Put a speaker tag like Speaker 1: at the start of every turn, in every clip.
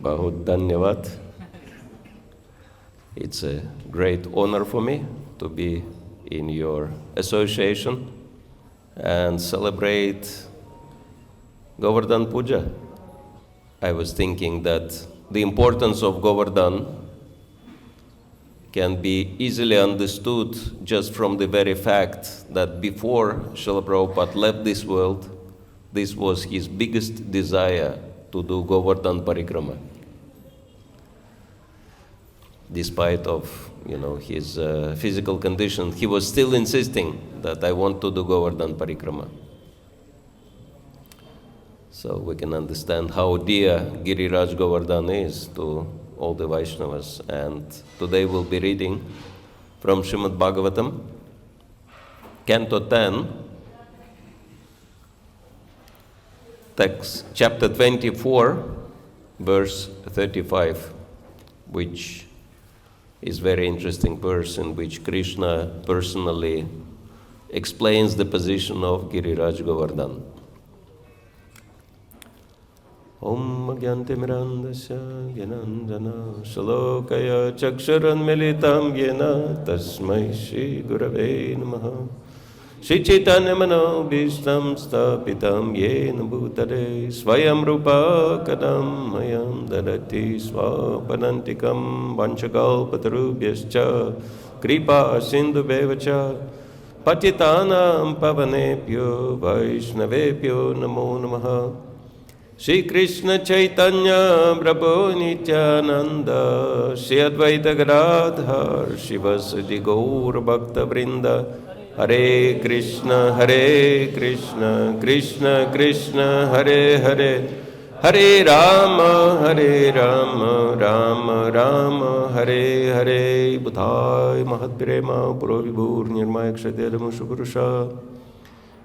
Speaker 1: Bahut dhanyavad. It's a great honor for me to be in your association and celebrate Govardhan Puja. I was thinking that the importance of Govardhan can be easily understood just from the very fact that before Śrīla Prabhupāda left this world, this was his biggest desire to do Govardhan Parikrama. Despite of his physical condition, he was still insisting that I want to do Govardhan Parikrama. So we can understand how dear Giriraj Govardhan is to all the Vaishnavas. And today we'll be reading from Srimad Bhagavatam, Canto 10, text, Chapter 24, verse 35, which is very interesting verse in which Krishna personally explains the position of Giriraj Govardhan. Om Agyantimirandasya Gyananjana Shalokaya Chaksharan Militam Yena Tasmai Shri Gurave Namaha Shri Chaitanya Mano Bhishtam Stapitam Yena Bhutare Swayam Rupa Kadam Mayam Dadati Swapanantikam Vanchakalpatarubhyascha Kripa Sindhu Bevacha Patitanam Pavanepyo Vaishnavepyo Namo Namaha Shri Krishna Chaitanya Prabhu Nityananda Shri Advaita Gadadhar Shivasadi Gaur Bhakta Vrinda Hare Krishna Krishna Krishna Hare Hare Hare Rama Rama Rama Hare Hare Budhai Mahatprema Purovibhur Nirmaya Kshatirama Shupurusha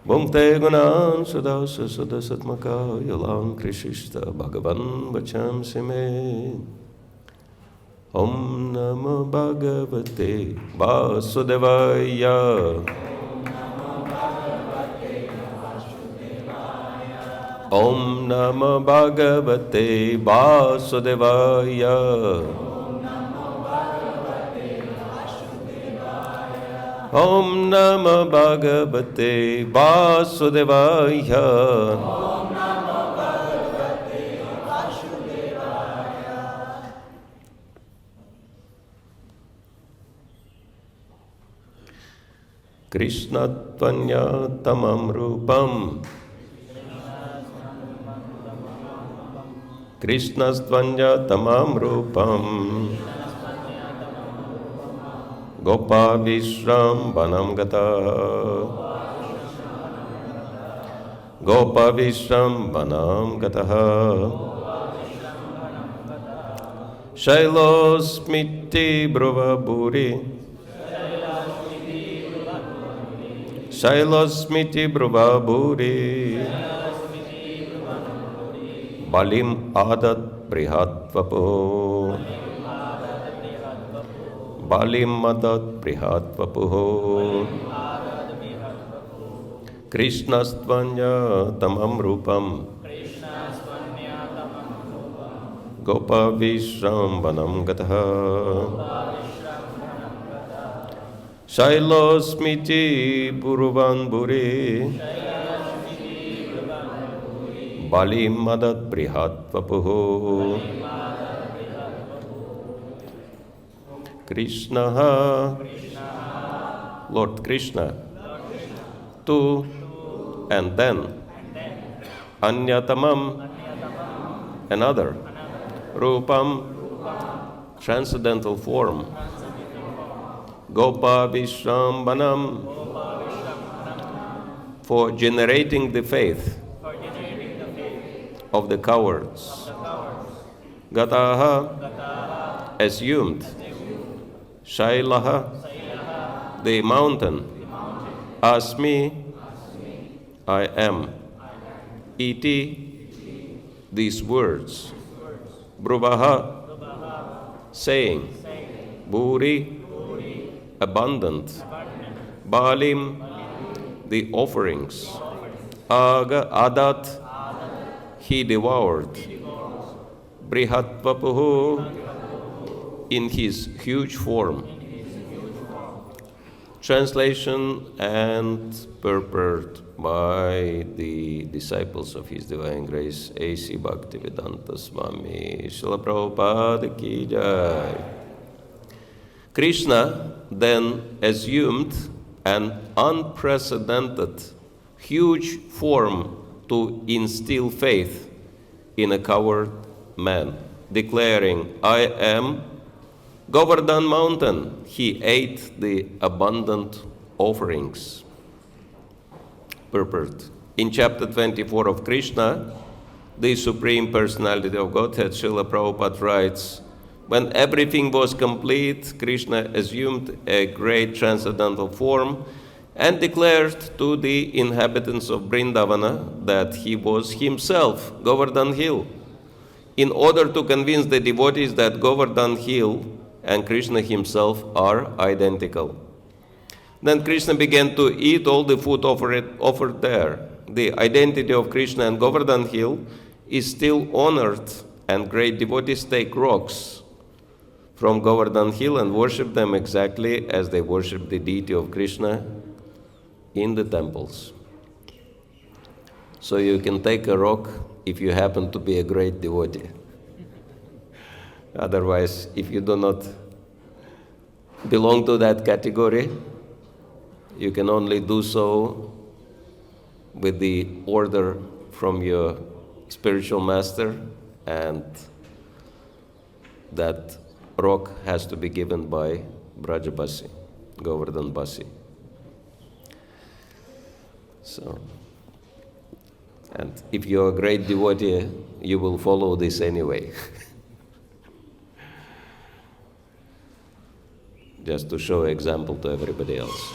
Speaker 1: Bhumte Gunan Sudasa Sudasatmaka Yalang Krishista Bhagavan Vacham Sime Om Namo Bhagavate Vasudevaya Om Namo Bhagavate Vasudevaya Om Namo Bhagavate Vasudevaya. Om Namo Bhagavate Vasudevaya. Kṛṣṇa anyatamam rūpam. Kṛṣṇa anyatamam rūpam. Gopa-viśrambhaṇaṁ gataḥ. Gopa-viśrambhaṇaṁ gataḥ. Śailaḥ bṛūvabhūri. Śailaḥ bṛūvabhūri. Balim ādat bṛhat-vapuḥ. Balim ādat bṛhat-vapuḥ. Kṛṣṇas anyatamam rūpam. Gopa-viśrambhaṇaṁ gataḥ. Śailaḥ bruvan bhūri. Balim ādat bṛhat-vapuḥ. Kṛṣṇaḥ, Lord Krishna, to and then, anyatamam, another, rūpam, transcendental form, gopa-viśrambhaṇaṁ, for generating the faith of the cowards, gataḥ, assumed, śailaḥ, the mountain, asmi, I am, iti, these words, bruvaha, saying, bhūri, abundant, balim, the offerings, ādat, he devoured, bṛhat-vapuḥ, in his huge form. Translation and purport by the disciples of His Divine Grace, A.C. Bhaktivedanta Swami, Śrīla Prabhupāda ki jai. Kṛṣṇa then assumed an unprecedented, huge form to instill faith in a coward man, declaring, "I am Govardhana Mountain." He ate the abundant offerings. Purport. In Chapter 24 of Kṛṣṇa, the Supreme Personality of Godhead, Śrīla Prabhupāda writes, when everything was complete, Kṛṣṇa assumed a great transcendental form and declared to the inhabitants of Vrindavana that he was himself Govardhana Hill, in order to convince the devotees that Govardhana Hill and Kṛṣṇa himself are identical. Then Kṛṣṇa began to eat all the food offered there. The identity of Kṛṣṇa and Govardhana Hill is still honored, and great devotees take rocks from Govardhana Hill and worship them exactly as they worship the deity of Kṛṣṇa in the temples. So you can take a rock if you happen to be a great devotee. Otherwise, if you do not belong to that category, you can only do so with the order from your spiritual master, and that rock has to be given by Brajabasi, Govardhan Basi. So, and if you're a great devotee, you will follow this anyway. Just to show example to everybody else.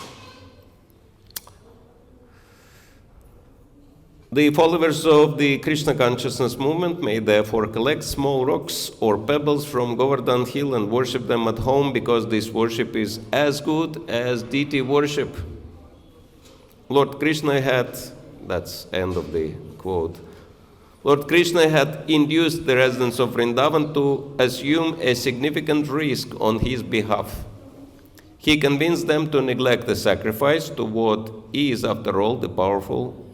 Speaker 1: The followers of the Krishna consciousness movement may therefore collect small rocks or pebbles from Govardhana Hill and worship them at home, because this worship is as good as deity worship. Lord Krishna had, that's end of the quote, Lord Krishna had induced the residents of Vrindavan to assume a significant risk on his behalf. He convinced them to neglect the sacrifice to what is, after all, the powerful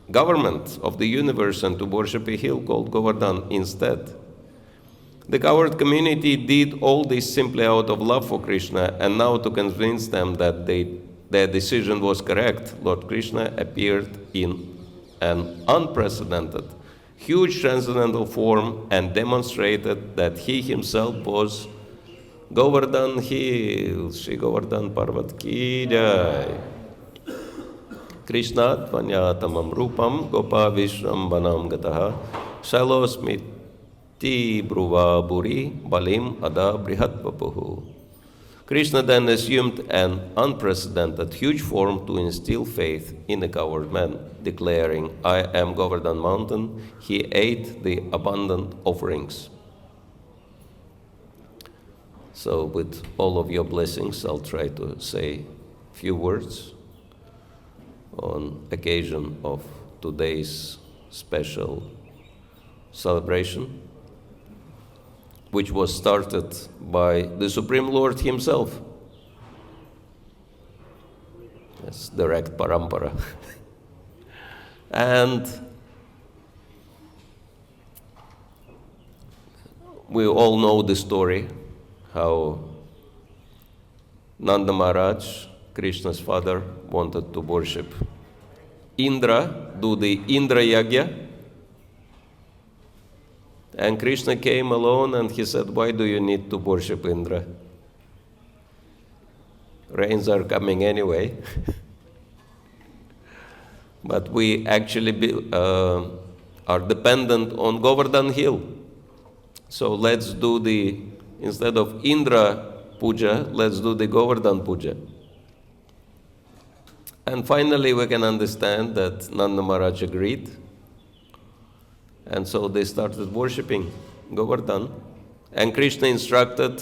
Speaker 1: government of the universe, and to worship a hill called Govardhan instead. The coward community did all this simply out of love for Krishna, and now to convince them that their decision was correct, Lord Krishna appeared in an unprecedented, huge transcendental form and demonstrated that he himself was Govardhana Hill, Shri Govardhana Parvat ki jai. Kṛṣṇa anyatamam rūpam gopa-viśrambhaṇaṁ gataḥ śailaḥ bruvan bhūri balim ādat bṛhat-vapuḥ. Kṛṣṇa then assumed an unprecedented huge form to instill faith in a coward man, declaring, "I am Govardhana Mountain." He ate the abundant offerings. So with all of your blessings, I'll try to say a few words on occasion of today's special celebration, which was started by the Supreme Lord Himself. That's direct parampara. And we all know the story, how Nanda Maharaj, Krishna's father, wanted to worship Indra, do the Indra Yagya. And Krishna came alone and he said, "Why do you need to worship Indra? Rains are coming anyway." But we actually are dependent on Govardhana Hill. So let's do instead of Indra Puja, let's do the Govardhan Puja. And finally we can understand that Nanda Maharaj agreed. And so they started worshipping Govardhan. And Krishna instructed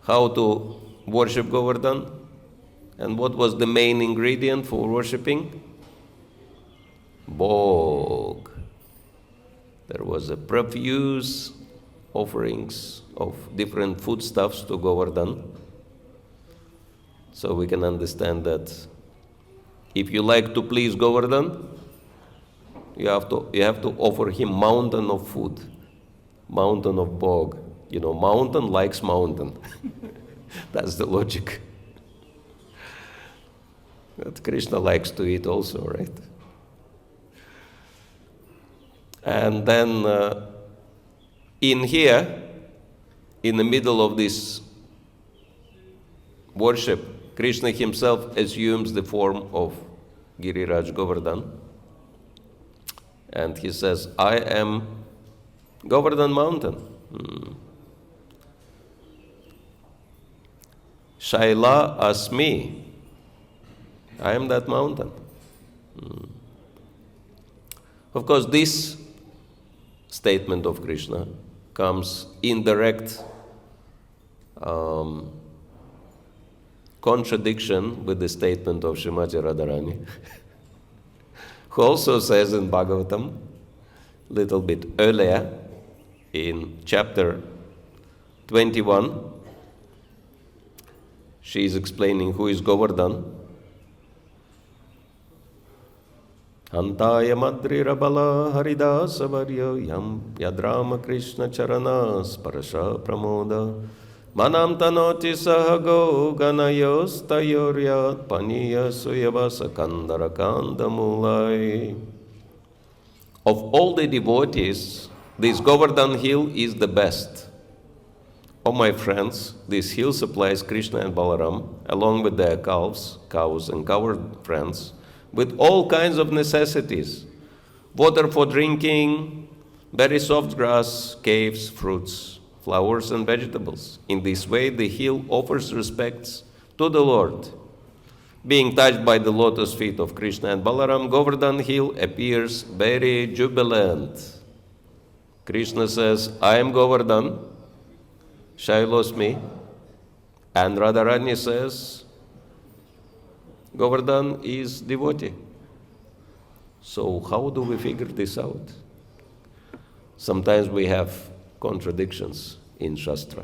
Speaker 1: how to worship Govardhan. And what was the main ingredient for worshipping? Bhog. There was a profuse offerings of different foodstuffs to Govardhan. So we can understand that if you like to please Govardhan, you have to offer him mountain of food, mountain of bog. Mountain likes mountain. That's the logic. But Krishna likes to eat also, right? And then in here, in the middle of this worship, Krishna himself assumes the form of Giriraj Govardhan. And he says, I am Govardhana Mountain. Śailaḥ asmi. I am that mountain. Of course, this statement of Krishna comes in direct contradiction with the statement of Srimati Radharani, who also says in Bhagavatam, little bit earlier, in Chapter 21, she is explaining who is Govardhan. Hantaya madrira bala haridasa varya yam yadrama Krishna charanas parasha pramoda manam tanoti sahago ganayos tayoryat paniya suyavasa kandara kandamulai. Of all the devotees, this Govardhana Hill is the best. Oh my friends, this hill supplies Kṛṣṇa and Balarāma, along with their cows and cowherd friends, with all kinds of necessities. Water for drinking, very soft grass, caves, fruits, flowers and vegetables. In this way, the hill offers respects to the Lord. Being touched by the lotus feet of Kṛṣṇa and Balarāma, Govardhana Hill appears very jubilant. Krishna says, I am Govardhan, Śailaḥ, and Radharani says, Govardhan is devotee. So how do we figure this out? Sometimes we have contradictions in Shastra.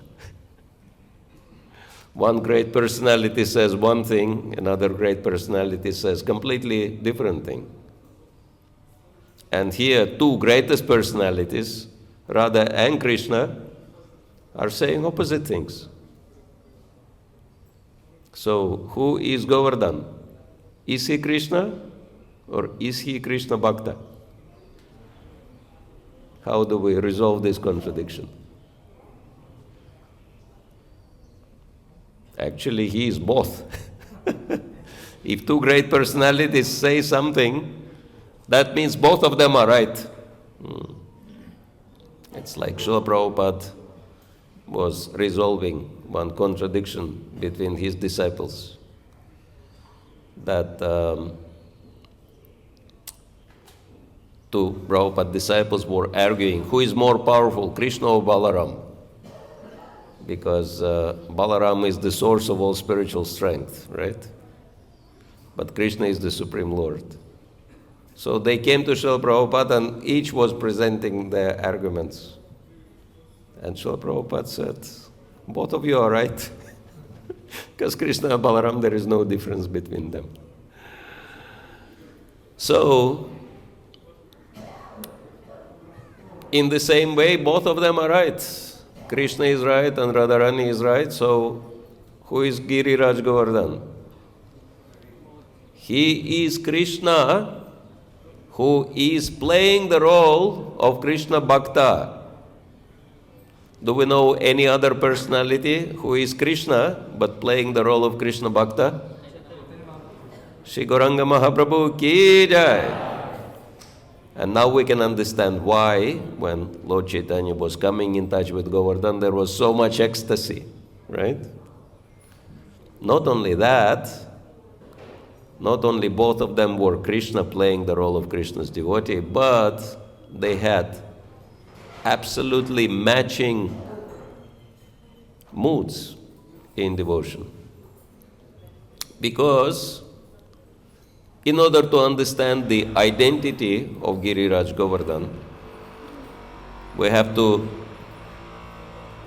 Speaker 1: One great personality says one thing, another great personality says completely different thing. And here, two greatest personalities, Radha and Krishna, are saying opposite things. So, who is Govardhan? Is he Krishna or is he Krishna Bhakta? How do we resolve this contradiction? Actually, he is both. If two great personalities say something, that means both of them are right. It's like Śrīla Prabhupāda was resolving one contradiction between his disciples. That two Prabhupada disciples were arguing, who is more powerful, Krishna or Balarāma? Because Balarāma is the source of all spiritual strength, right? But Krishna is the Supreme Lord. So they came to Śrīla Prabhupāda and each was presenting their arguments. And Śrīla Prabhupāda said, both of you are right. Because Krishna and Balarāma, there is no difference between them. So, in the same way, both of them are right. Krishna is right and Radharani is right. So, who is Giriraj Govardhan? He is Krishna who is playing the role of Krishna Bhakta. Do we know any other personality who is Krishna but playing the role of Krishna Bhakta? Shri Gauranga Mahaprabhu ki jai. And now we can understand why, when Lord Chaitanya was coming in touch with Govardhan, there was so much ecstasy, right? Not only that, not only both of them were Krishna playing the role of Krishna's devotee, but they had absolutely matching moods in devotion. Because in order to understand the identity of Giriraj Govardhan, we have to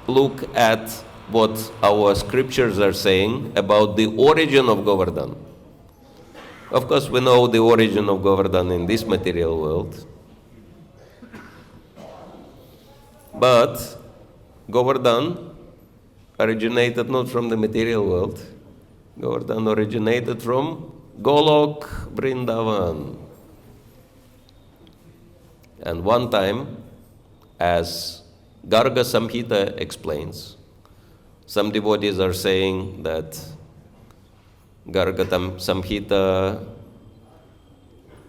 Speaker 1: look at what our scriptures are saying about the origin of Govardhana. Of course, we know the origin of Govardhana in this material world. But Govardhana originated not from the material world. Govardhana originated from Golok Vrindavan. And one time, as Garga Samhita explains, some devotees are saying that Garga Samhita,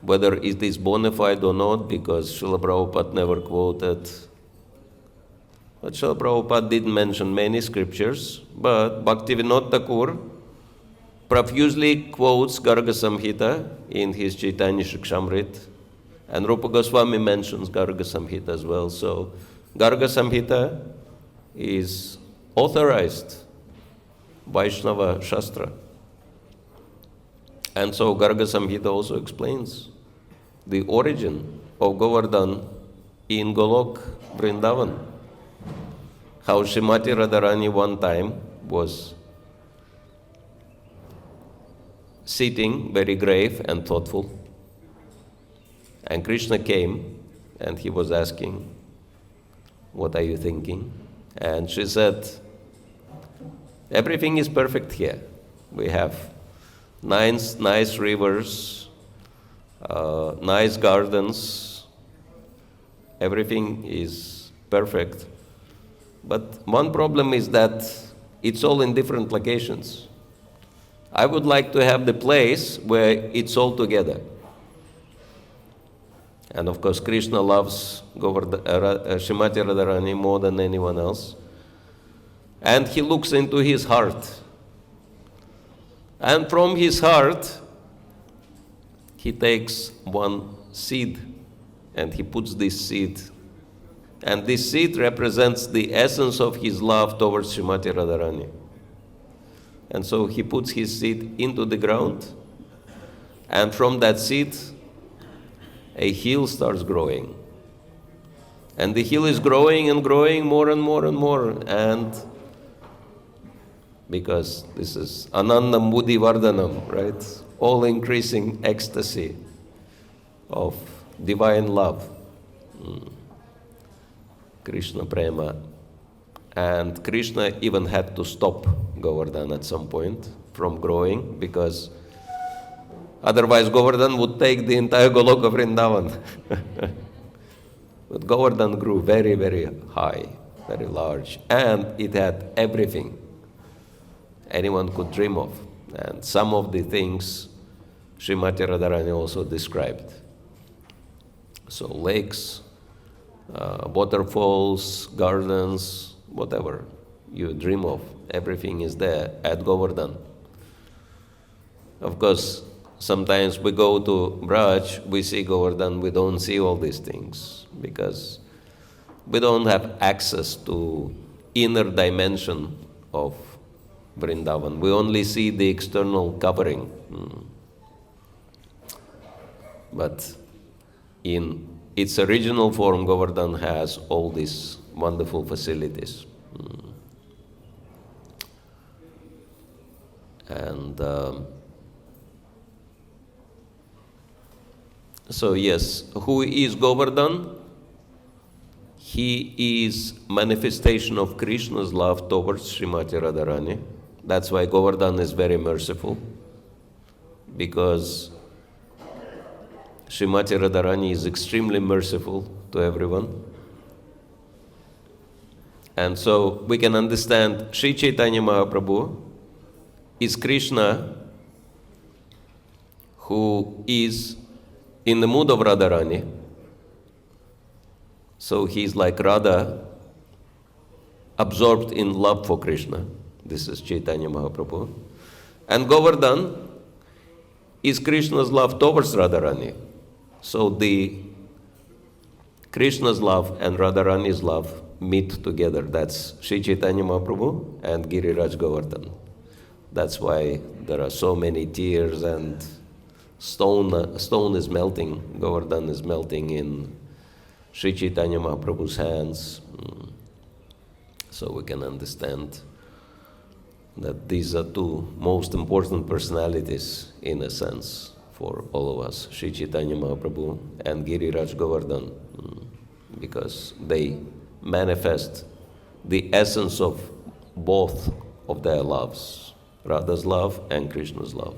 Speaker 1: whether it is bona fide or not, because Śrīla Prabhupāda never quoted. But Śrīla Prabhupāda did mention many scriptures, but Bhaktivinoda Thakur profusely quotes Garga Samhita in his Chaitanya Shikshamrit, and Rupa Goswami mentions Garga Samhita as well. So Garga Samhita is authorized Vaishnava Shastra. And so Garga Samhita also explains the origin of Govardhana in Golok Vrindavan. How Srimati Radharani one time was sitting very grave and thoughtful, and Krishna came and he was asking, "What are you thinking?" And she said, "Everything is perfect here. We have nice rivers, nice gardens, everything is perfect. But one problem is that it's all in different locations. I would like to have the place where it's all together." And of course, Krishna loves Srimati Radharani more than anyone else. And he looks into his heart. And from his heart, he takes one seed and he puts this seed. And this seed represents the essence of his love towards Srimati Radharani. And so he puts his seed into the ground, and from that seed, a hill starts growing. And the hill is growing and growing more and more and more. And because this is Anandam Buddhi Vardhanam, right? All increasing ecstasy of divine love. Krishna Prema. And Krishna even had to stop Govardhana at some point from growing, because otherwise Govardhana would take the entire Goloka Vrindavan. But Govardhana grew very, very high, very large, and it had everything anyone could dream of. And some of the things Srimati Radharani also described. So lakes, waterfalls, gardens, whatever you dream of, everything is there at Govardhana. Of course, sometimes we go to Braj, we see Govardhana, we don't see all these things because we don't have access to inner dimension of Vrindavan. We only see the external covering. But in its original form, Govardhana has all these wonderful facilities. And so yes, who is Govardhana? He is manifestation of Krishna's love towards Srimati Radharani. That's why Govardhana is very merciful, because Srimati Radharani is extremely merciful to everyone. And so we can understand Sri Chaitanya Mahaprabhu is Krishna who is in the mood of Radharani. So he is like Radha, absorbed in love for Krishna. This is Chaitanya Mahaprabhu. And Govardhana is Krishna's love towards Radharani. So the Krishna's love and Radharani's love meet together. That's Sri Chaitanya Mahaprabhu and Giriraj Govardhana. That's why there are so many tears and stone is melting. Govardhana is melting in Sri Chaitanya Mahaprabhu's hands. so we can understand that these are two most important personalities, in a sense, for all of us, Sri Chaitanya Mahaprabhu and Giriraj Govardhan, because they manifest the essence of both of their loves, Radha's love and Krishna's love.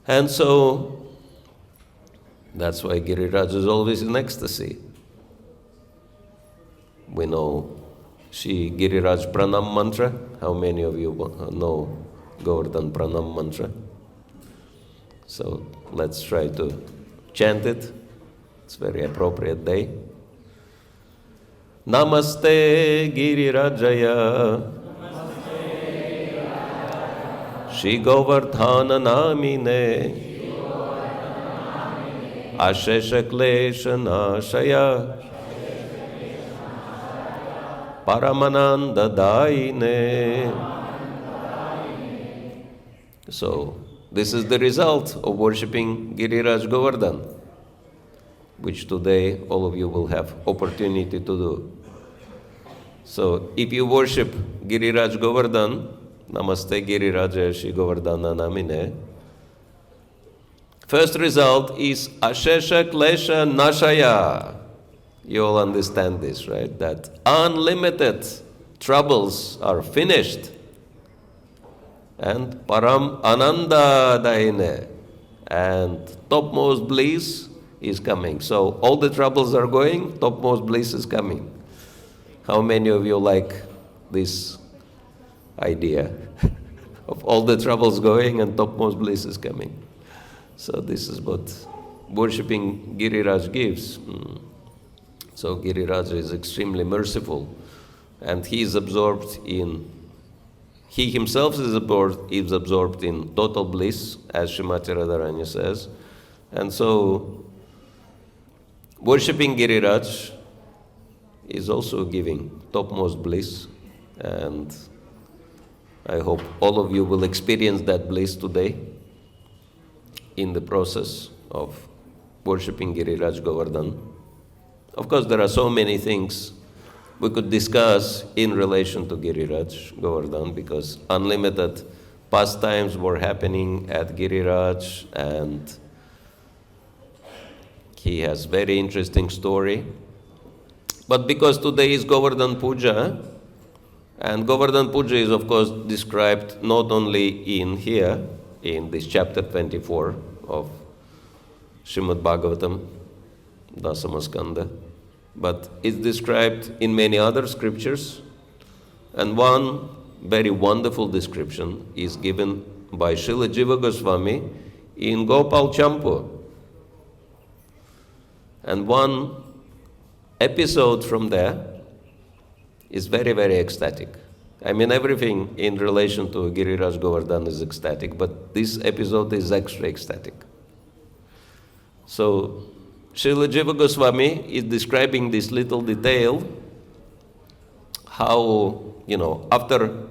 Speaker 1: And so, that's why Giriraj is always in ecstasy. We know Shri Giriraj Pranam mantra. How many of you know Govardhan Pranam mantra? So let's try to chant it. It's a very appropriate day. Namaste Girirajaya Shri Govardhana Namine Ashesha Klesha Nashaya Paramananda Daine. So, this is the result of worshipping Giriraj Govardhan, which today all of you will have opportunity to do. So, if you worship Giriraj Govardhan, Namaste Giriraja Shri Govardhana Namine, first result is Ashesha Klesha Nashaya. You all understand this, right? That unlimited troubles are finished. And Param Ananda Daine. And topmost bliss is coming. So all the troubles are going, topmost bliss is coming. How many of you like this idea of all the troubles going and topmost bliss is coming? So this is what worshipping Giriraj gives. So Giriraj is extremely merciful, and he himself is absorbed in total bliss, as Srimati Radharani says. And so worshipping Giriraj is also giving topmost bliss, and I hope all of you will experience that bliss today in the process of worshipping Giriraj Govardhan. Of course, there are so many things we could discuss in relation to Giriraj Govardhan, because unlimited pastimes were happening at Giriraj, and he has very interesting story. But because today is Govardhan Puja, and Govardhan Puja is of course described not only in here, in this chapter 24 of Srimad Bhagavatam, Dasamaskanda, but it's described in many other scriptures, and one very wonderful description is given by Srila Jiva Goswami in Gopal Champu. And one episode from there is very, very ecstatic. I mean, everything in relation to Giriraj Govardhan is ecstatic, but this episode is extra ecstatic. So, Srila Jiva Goswami is describing this little detail, how, after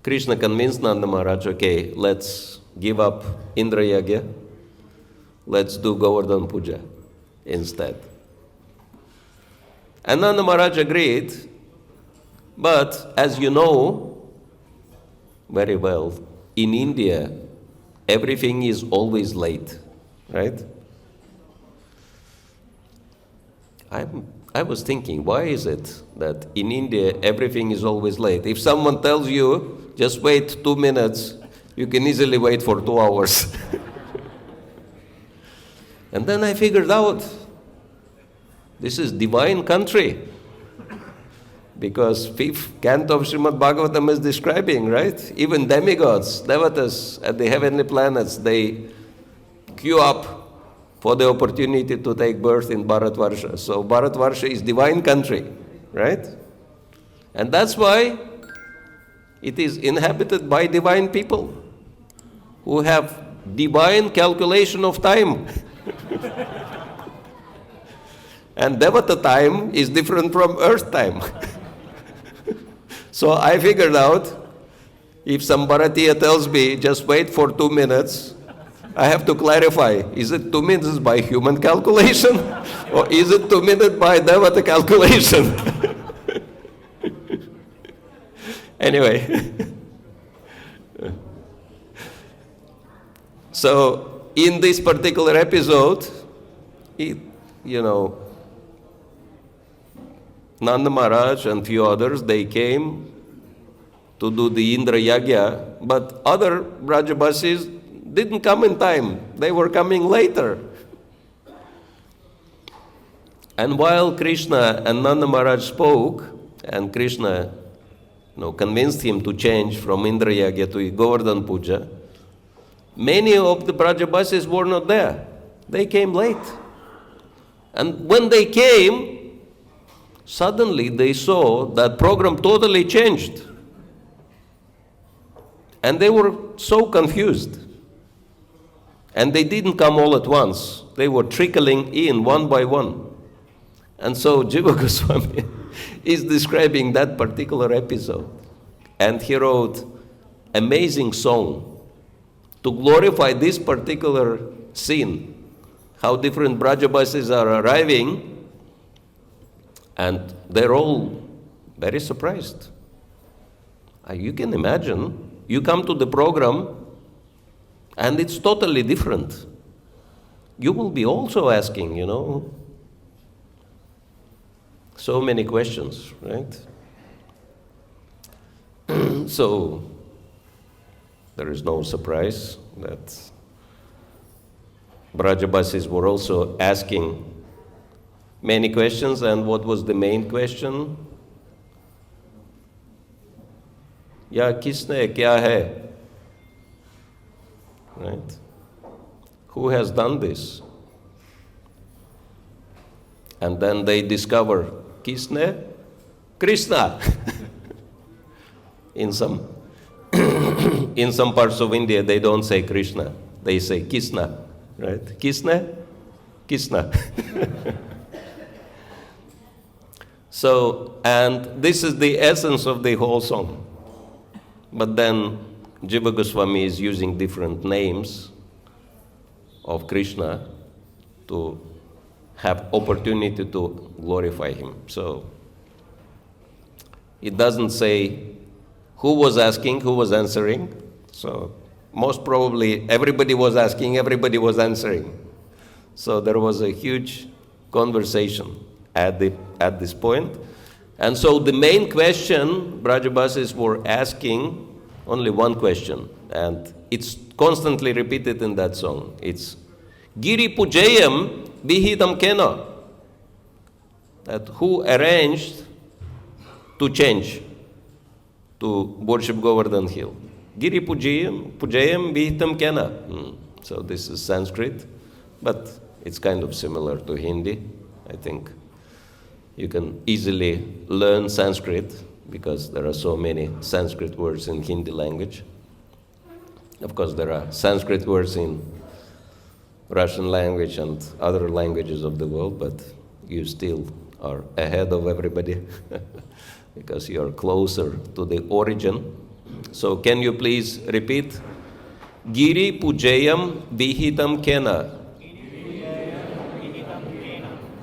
Speaker 1: Krishna convinced Nanda Maharaj, okay, let's give up Indra Yagya, let's do Govardhan Puja instead. And Nanda Maharaj agreed, but as you know very well, in India, everything is always late, right? I was thinking, why is it that in India everything is always late? If someone tells you, just wait 2 minutes, you can easily wait for 2 hours. And then I figured out, this is divine country. Because 5th canto of Srimad Bhagavatam is describing, right? Even demigods, devatas at the heavenly planets, they queue up for the opportunity to take birth in Bharatvarsha. So Bharatvarsha is divine country, right? And that's why it is inhabited by divine people who have divine calculation of time. And Devata time is different from earth time. So I figured out, if some Bharatiya tells me, just wait for 2 minutes, I have to clarify, is it 2 minutes by human calculation? Or is it 2 minutes by Devata calculation? Anyway. So, in this particular episode, Nanda Maharaj and few others, they came to do the Indra Yagya, but other Brajabasis didn't come in time. They were coming later. And while Krishna and Nanda Maharaj spoke, and Krishna convinced him to change from Indra Yagya to Govardhan Puja, many of the Brajabasis were not there. They came late. And when they came, suddenly they saw that program totally changed. And they were so confused. And they didn't come all at once. They were trickling in one by one. And so Jiva Goswami is describing that particular episode. And he wrote amazing song to glorify this particular scene. How different Brajabasis are arriving, and they're all very surprised. You can imagine, you come to the program, and it's totally different. You will be also asking, so many questions, right? So, there is no surprise that Brajabasis were also asking many questions, and what was the main question? Ya kisne kya hai? Right? Who has done this? And then they discover kisne? Kṛṣṇa. In some parts of India, they don't say Krishna, they say Kṛṣṇa. Right? Kṛṣṇa? Kṛṣṇa. So, and this is the essence of the whole song. But then Jiva Goswami is using different names of Krishna to have opportunity to glorify him. So, it doesn't say who was asking, who was answering. So, most probably everybody was asking, everybody was answering. So there was a huge conversation at this point. And so the main question, Brajabasis were asking only one question, and it's constantly repeated in that song. It's Giri Pujayam Vihitam Kena. That who arranged to change to worship Govardhana Hill. Giri Pujayam Vihitam Kena. So this is Sanskrit, but it's kind of similar to Hindi, I think. You can easily learn Sanskrit because there are so many Sanskrit words in Hindi language. Of course, there are Sanskrit words in Russian language and other languages of the world, but you still are ahead of everybody because you are closer to the origin. So can you please repeat? Giri Pujayam Vihitam Kena.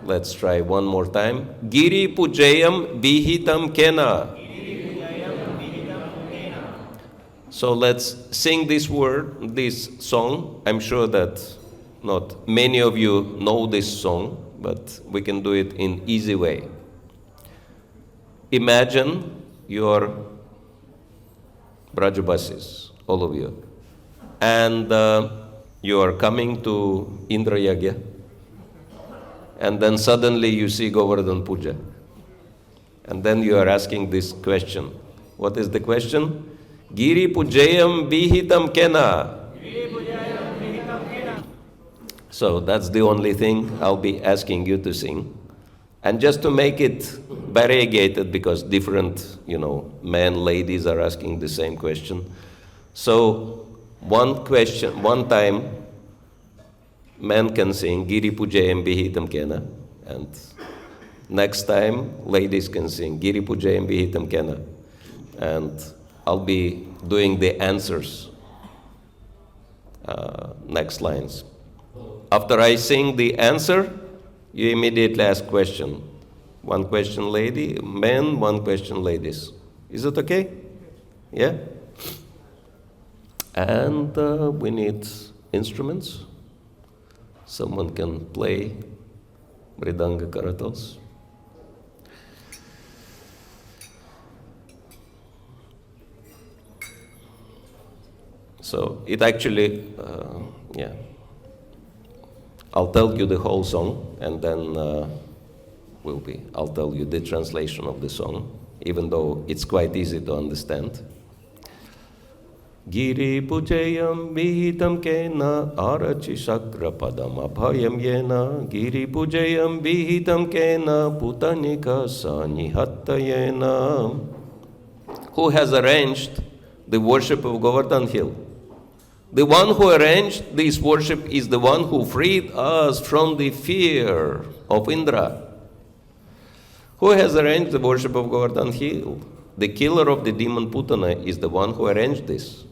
Speaker 1: Let's try one more time. Giri Pujayam Vihitam Kena. So let's sing this song. I'm sure that not many of you know this song, but we can do it in easy way. Imagine your Brajabasis, all of you, and you are coming to Indra Yagya, and then suddenly you see Govardhan Puja, and then you are asking this question. What is the question? Giri Pujayam Vihitam Kena. So that's the only thing I'll be asking you to sing. And just to make it variegated, because different, men, ladies are asking the same question. So one time, men can sing Giri Pujayam Vihitam Kena, and next time, ladies can sing Giri Pujayam Vihitam Kena. And I'll be doing the answers, next lines. After I sing the answer, you immediately ask question. One question men, one question ladies. Is it okay? Yeah? And we need instruments. Someone can play mridanga karatals. So it actually, I'll tell you the whole song, and then I'll tell you the translation of the song, even though it's quite easy to understand. Giri pujayam vihitam kena arachi shakra padam abhayam yena. Giri pujayam vihitam kena putanika sanihatta yena. Who has arranged the worship of Govardhana Hill? The one who arranged this worship is the one who freed us from the fear of Indra. Who has arranged the worship of Govardhana Hill? The killer of the demon Putana is the one who arranged this.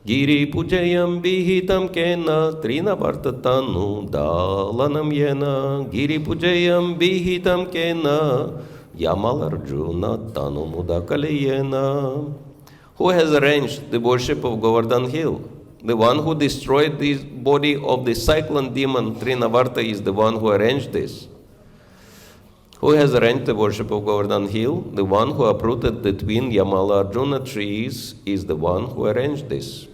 Speaker 1: Giri pujayam vihitam kena trina vartatanu dalanam yena. Giri pujayam vihitam kena yamalarjuna tanu mudakaliyena. Who has arranged the worship of Govardhana Hill? The one who destroyed the body of the cyclone demon Trinavarta is the one who arranged this. Who has arranged the worship of Govardhana Hill? The one who uprooted the twin Yamala-Arjuna trees is the one who arranged this.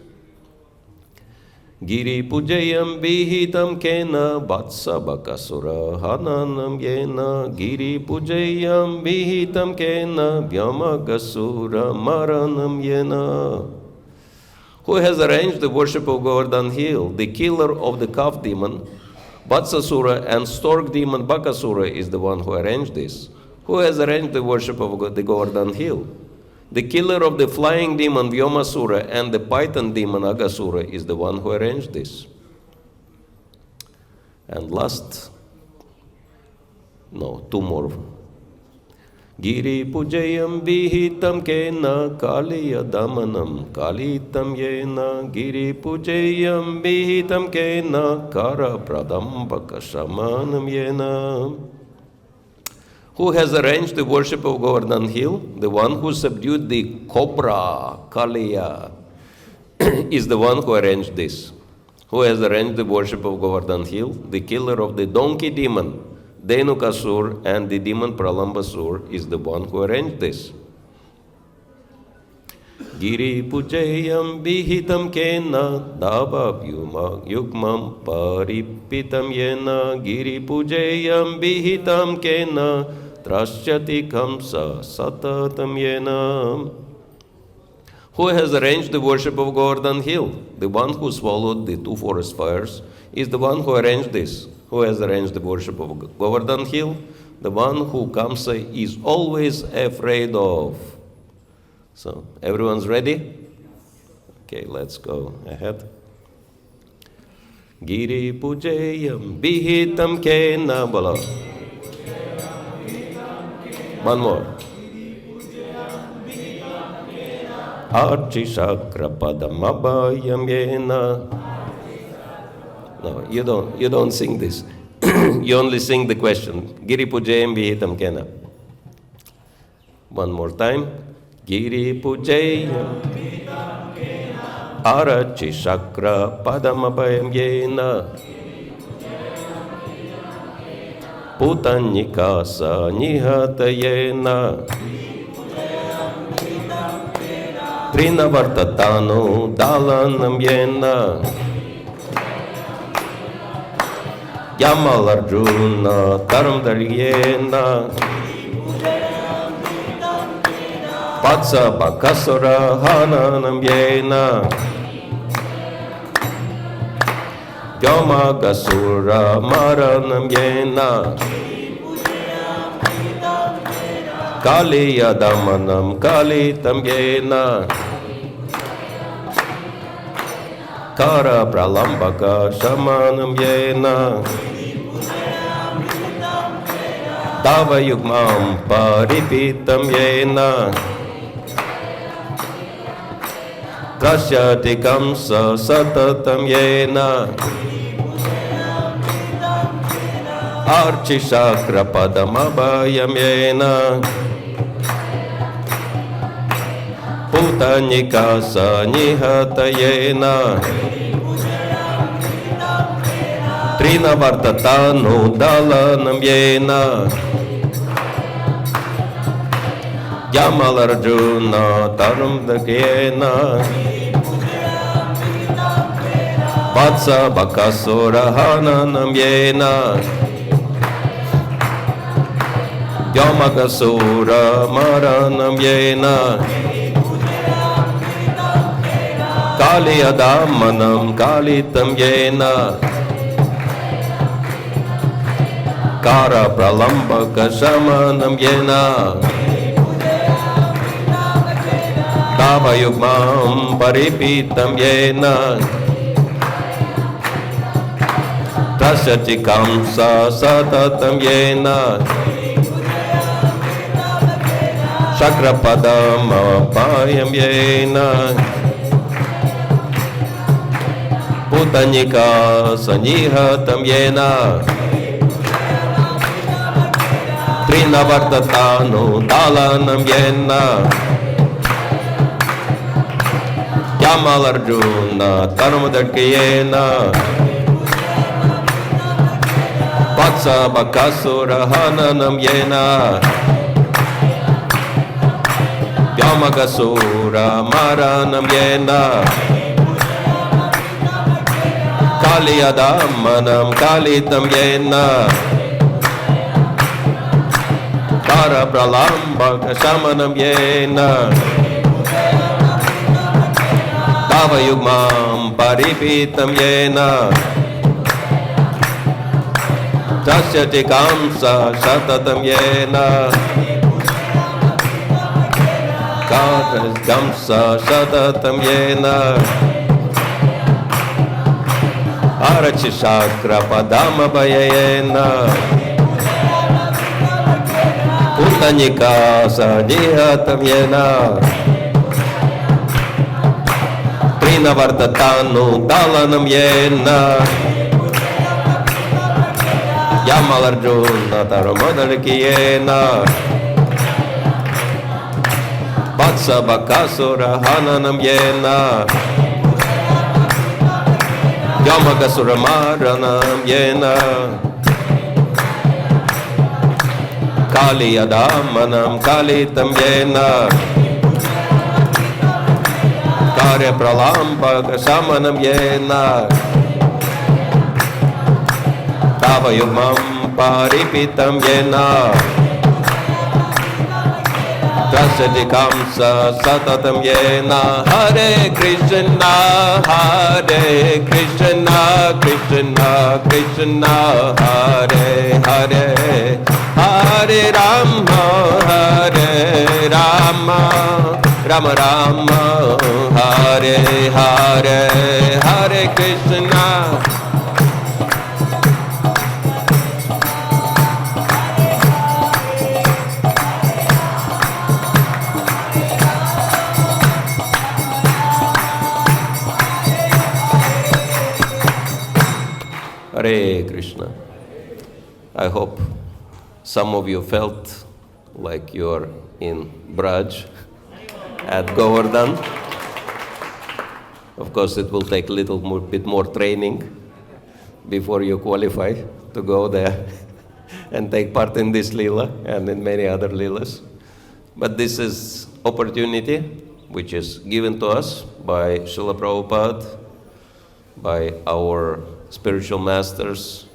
Speaker 1: Giri pujayam vihitam kena vatsa bakasura hananam yena. Giri pujayam vihitam kena vyamagasura maranam yena. Who has arranged the worship of Govardhana Hill? The killer of the calf demon Vatsasura and stork demon Bakasura is the one who arranged this. Who has arranged the worship of the Govardhana Hill? The killer of the flying demon Vyomasura and the python demon Agasura is the one who arranged this. And two more. Giri pujayam vihitam kena kaliya damanam kalitam yena. Giri pujayam vihitam kena kara pradambaka shamanam yena. Who has arranged the worship of Govardhana Hill? The one who subdued the cobra, Kaliya, is the one who arranged this. Who has arranged the worship of Govardhana Hill? The killer of the donkey demon, Dhenukasur, and the demon Pralambasur is the one who arranged this. Giri pujayam vihitam kena dava vyuma yugmam paripitam yena. Giri pujayam vihitam kena trasyati kamsa satatam yena. Who has arranged the worship of Govardhana Hill? The one who swallowed the two forest fires is the one who arranged this. Who has arranged the worship of Govardhana Hill? The one who Kamsa is always afraid of. So, everyone's ready? Okay, let's go ahead. Giri pujayam vihitam kena bala. One more. Archi shakra padam abhayam yena. No, you don't sing this. You only sing the question. Giri pujayam vihitam kena. One more time. Giri pujayam arachi shakra padam abhayam yena. Putanikasa nihata yena. Trinavartatanu dalanam yena. Yamalarjuna taramdaryena. Vatsa bakasura hananam yena. Vyamagasura maranam yena. Kaliya damanam kalitam yena. Kara pralambaka shamanam yena. Dava yugmam paripitam yena. Trasyati kamsa satatam yena. Archi shakra padam abhayam yena. Putanika Sanihatayena Trina Vartatanu Dalanam Yena Yamalarjuna Tarum Dakena Vatsa Bakasura Hananam Yena Yamagasura Maranam Yena Kali Adamanam Kalitam Yena Kara Pralambaka Shamanam Yena Tava Yugmam Paripitam Yena Tasyati Kamsa Satatam Yena Shakrapadam Apayam Yena Putanika Sanihatam Yena Trina Vartatanu Dalanam Yena Yamalarjuna Tanumadakiyena Vatsa Bakasura Hananam Yena Yamagasura Maranam Yena Kali Adamanam Kalitam Yena Kara Pralambaka Shamanam Yena Tava Yugmam Paripitam Yena Tasyati Kamsa Shatatam Yena Katas Kamsa Shatatam Yena Arachi Shakra Padama Bayayena Putanika Sadihatam Yena Trina Vartatanu Dalanam Yena Yamalarjuna Tarumadakiyena Vatsa Bakasura Hananam Yena Yamagasura Maranam Yena Kali Adamanam Kalitam Yena Karya Pralambaka Shamanam Yena Tava Yugmam Paripitam Yena Tasyati Kamsa Satatam Yena Hare Krishna Krishna Krishna Hare Hare Hare Rama Rama Rama Hare Hare Hare Krishna Hare Krishna. I hope some of you felt like you're in Braj at Govardhan. Of course, it will take a bit more training before you qualify to go there and take part in this lila and in many other lilas. But this is opportunity which is given to us by Śrīla Prabhupāda, by our spiritual masters,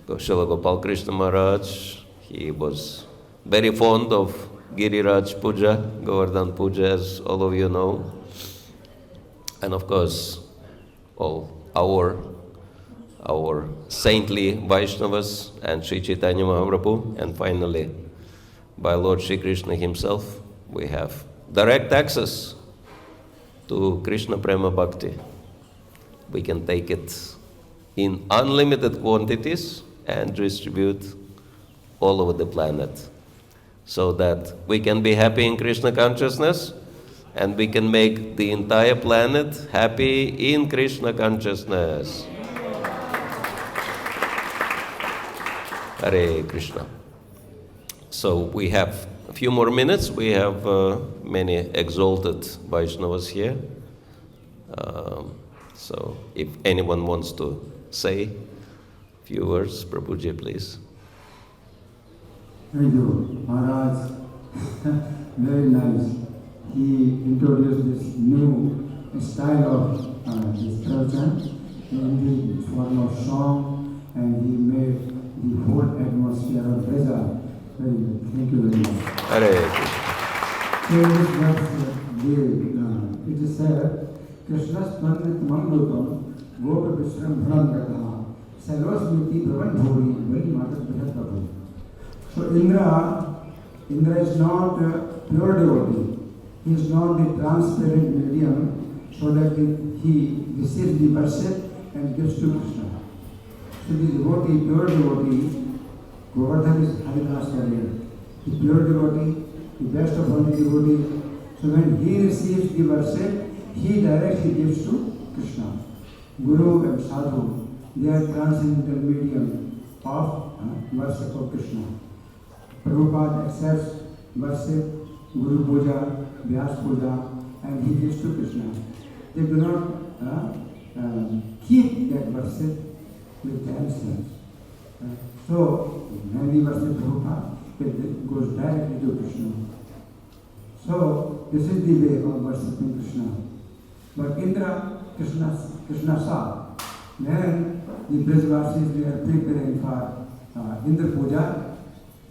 Speaker 1: Srila Gopal Krishna Maharaj. He was very fond of Giriraj Puja, Govardhan Puja, as all of you know. And of course, all our saintly Vaishnavas and Sri Chaitanya Mahaprabhu, and finally, by Lord Sri Krishna himself, we have direct access to Krishna Prema Bhakti. We can take it in unlimited quantities and distribute all over the planet so that we can be happy in Krishna consciousness and we can make the entire planet happy in Krishna consciousness. Hare Krishna. So we have a few more minutes. We have many exalted Vaishnavas here. So if anyone wants to say a few words, Prabhuji, please.
Speaker 2: Thank you, Maharaj. Very nice. He introduced this new style of this culture in the form of song, and he made the whole atmosphere of Brija very good. Thank you very much.
Speaker 1: Hare
Speaker 2: So in this verse, it is said, kṛṣṇas anyatamaṁ rūpaṁ gopa-viśrambhaṇaṁ gataḥ śailaḥ bruvan bhūri balim ādat bṛhat-vapuḥ. So Indra is not a pure devotee. He is not the transparent medium so that he receives the worship and gives to Krishna. So the devotee, pure devotee, Govardhana is Harinasya, the pure devotee, the best of all the devotees. So when he receives the worship, he directly gives to Krishna. Guru and Sadhu, they are transcendental medium of worship of Krishna. Prabhupada accepts worship, Guru Puja, Vyas Puja, and he gives to Krishna. They do not keep that worship with themselves. So, when we worship Prabhupada, it goes directly to Krishna. So, this is the way of worshipping Krishna. But Indra, Krishna saw, when the Brajvasis were preparing for Indra Puja,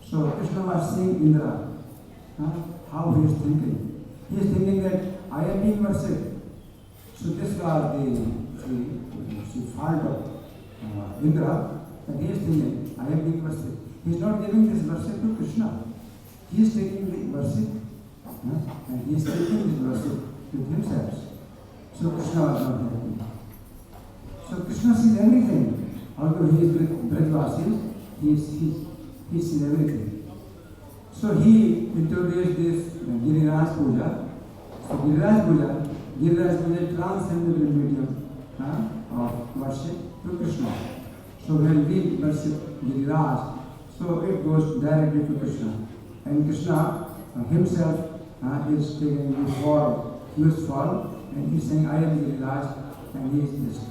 Speaker 2: so Krishna was seeing Indra, how he is thinking. He is thinking that I am being worshipped. So this was the fault of Indra, and he is thinking, I am being worshipped. He is not giving this worship to Krishna. He is taking the worship, and he is taking this worship with himself. So Krishna was not happy. So Krishna sees everything. Although he is with Brajvasis, he sees everything. So he introduced this Giriraj Puja. So Giriraj Puja is transcendental medium of worship to Krishna. So when we worship Giriraj, so it goes directly to Krishna. And Krishna himself is taking the form, huge form, and he is saying, I am Giriraj, and he is just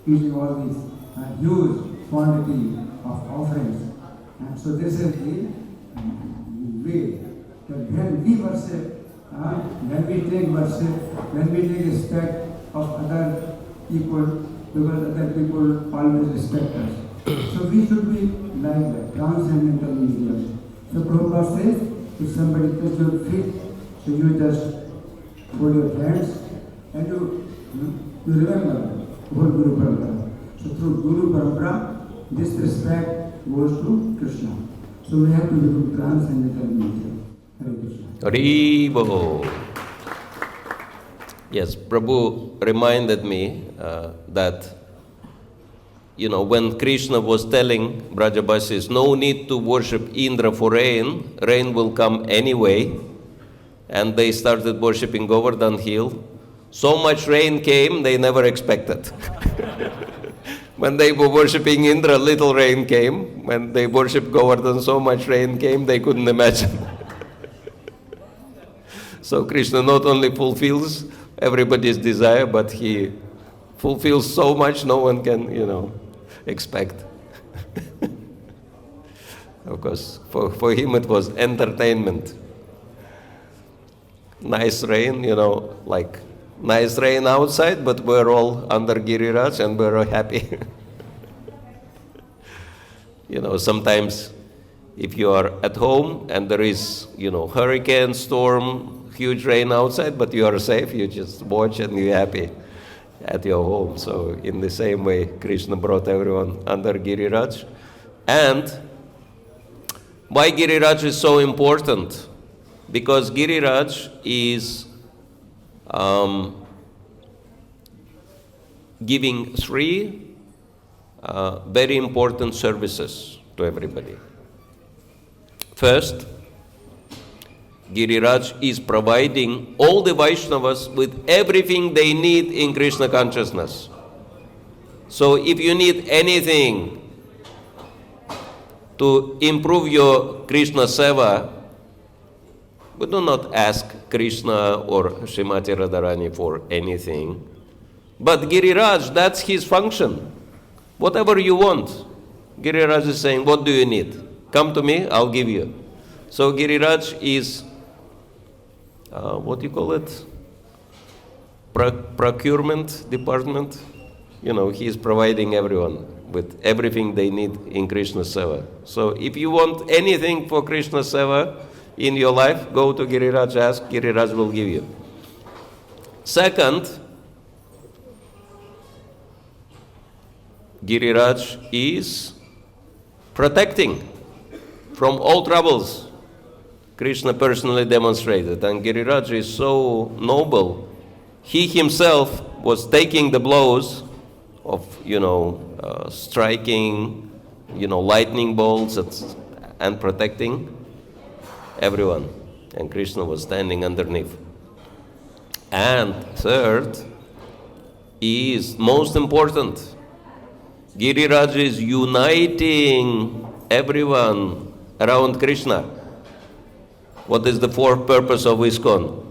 Speaker 2: using all these huge quantity of offerings. And so this is the way that when we worship, when we take worship, when we take respect of other people, because other people always respect us. So we should be like that, transcendental medium. So Prabhupada says, if somebody touches your feet, so you just hold your hands and you remember whole Guru Parampara. So through Guru Parampara, this respect goes to Krishna. So we have to become transcendental medium. Hare Krishna.
Speaker 1: Haribo. Yes, Prabhu reminded me that, when Krishna was telling Brajavasis, no need to worship Indra for rain, rain will come anyway, and they started worshipping Govardhana Hill, so much rain came they never expected. When they were worshipping Indra, little rain came. When they worshipped Govardhan, so much rain came they couldn't imagine. So Krishna not only fulfills everybody's desire, but he fulfills so much no one can, expect. Of course, for him it was entertainment. Nice rain, like nice rain outside, but we're all under Giriraj and we're all happy. Sometimes if you are at home and there is, hurricane, storm, huge rain outside, but you are safe, you just watch and you're happy at your home. So in the same way, Krishna brought everyone under Giriraj. And why Giriraj is so important? Because Giriraj is giving three very important services to everybody. First, Giriraj is providing all the Vaishnavas with everything they need in Krishna consciousness. So if you need anything to improve your Krishna seva, We do not ask Krishna or Srimati Radharani for anything. But Giriraj, that's his function. Whatever you want. Giriraj is saying, what do you need? Come to me, I'll give you. So Giriraj is, what do you call it? Procurement department. You know, he is providing everyone with everything they need in Krishna Seva. So if you want anything for Krishna Seva in your life, go to Giriraj, ask, Giriraj will give you. Second, Giriraj is protecting from all troubles. Krishna personally demonstrated, and Giriraj is so noble. He himself was taking the blows of, striking, lightning bolts and protecting everyone. And Krishna was standing underneath. And third is most important. Giriraj is uniting everyone around Krishna. What is the fourth purpose of ISKCON?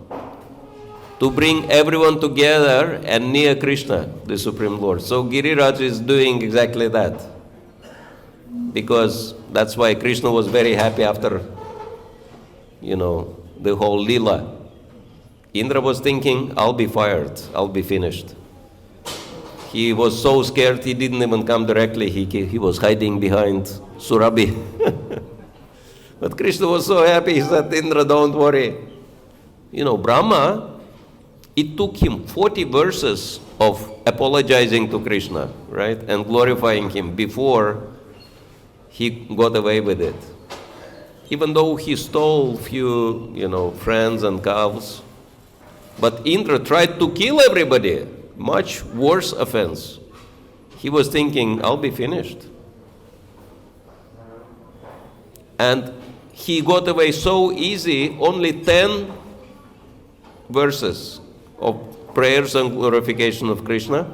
Speaker 1: To bring everyone together and near Krishna, the Supreme Lord. So Giriraj is doing exactly that. Because that's why Krishna was very happy after, the whole Leela. Indra was thinking, I'll be fired, I'll be finished. He was so scared, he didn't even come directly. He was hiding behind Surabhi. But Krishna was so happy, he said, Indra, don't worry. Brahma, it took him 40 verses of apologizing to Krishna, right? And glorifying him before he got away with it. Even though he stole few, friends and cows, but Indra tried to kill everybody. Much worse offense. He was thinking, I'll be finished. And he got away so easy, only 10 verses of prayers and glorification of Krishna.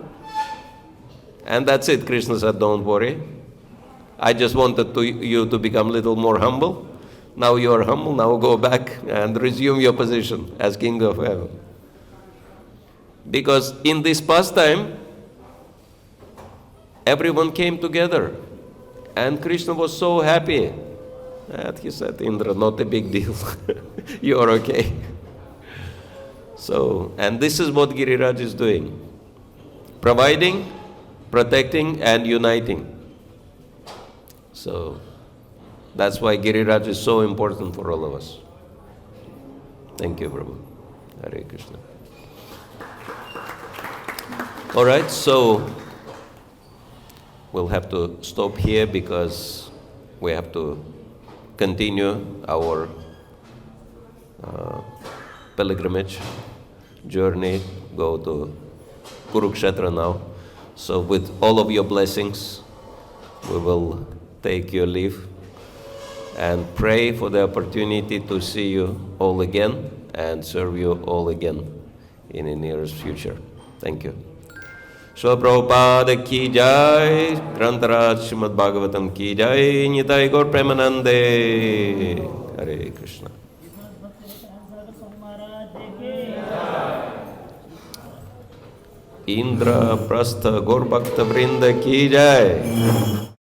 Speaker 1: And that's it. Krishna said, don't worry. I just wanted you to become a little more humble. Now you are humble, now go back and resume your position as king of heaven. Because in this pastime, everyone came together. And Krishna was so happy. And he said, Indra, not a big deal. You are okay. So, and this is what Giriraj is doing. Providing, protecting, and uniting. So, that's why Giriraj is so important for all of us. Thank you, Prabhu. Hare Krishna. All right, so we'll have to stop here because we have to continue our pilgrimage journey, go to Kurukshetra now. So with all of your blessings, we will take your leave and pray for the opportunity to see you all again and serve you all again in the nearest future. Thank you. Śrīla Prabhupāda ki jai, Grantaraj Srimad Bhagavatam ki jai, Nitai Gaur Premanande. Hare Krishna. Indra Prastha Gaur Bhakta Vrinda ki jai.